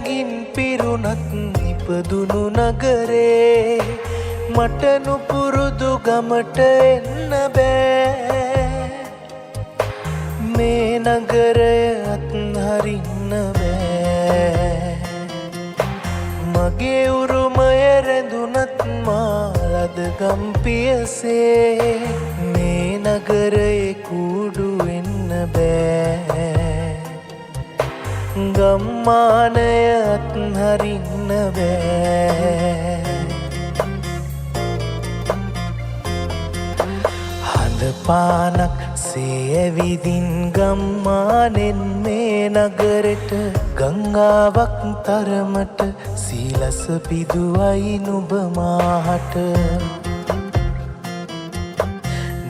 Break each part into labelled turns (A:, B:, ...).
A: ඇඟින් පිරුණත් නිපදුණු නගරේ මට නුපුරුදු ගමට එන්න බෑ මේ නගරය අත්හරින්න බෑ මගේ උරුමය රැඳුනත් මාලද ගම්පියසේ මේ නගරයේ කූඩු වෙන්න බෑ ගම්මානය අත්හරින්න බෑ හඳ පානක් සේ ඇවිදින් ගම්මානෙන් මේ නගරෙට ගංගාවක් තරමට සීලස පිදුවයි නුඹ මාහට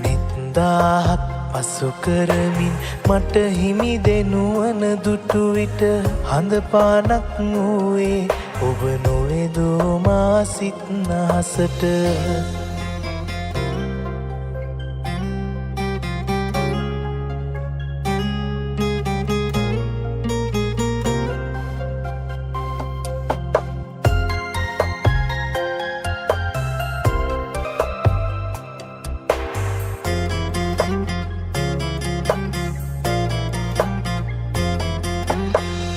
A: නින්දාහක් පසු කරමින් මට හිමි දෙනුවන දුටු විට හඳ පානක් වූයේ ඔබ නොවේදෝ මා සිත් අහසට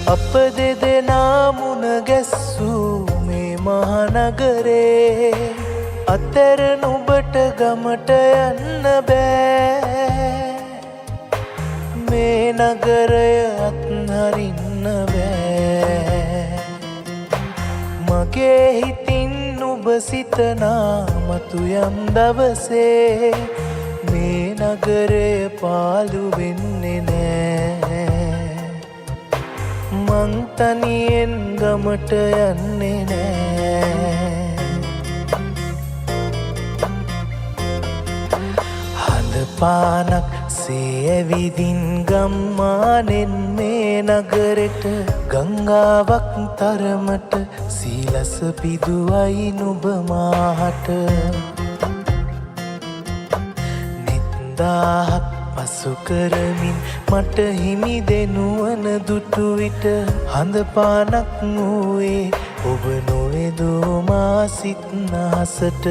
A: අප දෙදෙනා මුණ ගැස්සූ මේ මහනගරේ අතර නුඹට ගමට යන්න බෑ මේ නගරය අත්හරින්න බෑ මගේ හිතින් නුඹ සිතනා මතු යම් දවසේ මේ නගරය පාළු වෙන්නේ නෑ මං තනියෙන් ගමට යන්නේ නෑ හඳ පානක් සේ ඇවිදින් ගම්මානෙන් මේ නගරෙට ගංගාවක් තරමට සීලස පිදුවයි නුඹ මාහට නින්දාහක් පසු කරමින් මට හිමි දෙනුවන දුටු විට හඳ පානක් වූයේ ඔබ නොවේදෝ මා සිත් අහසට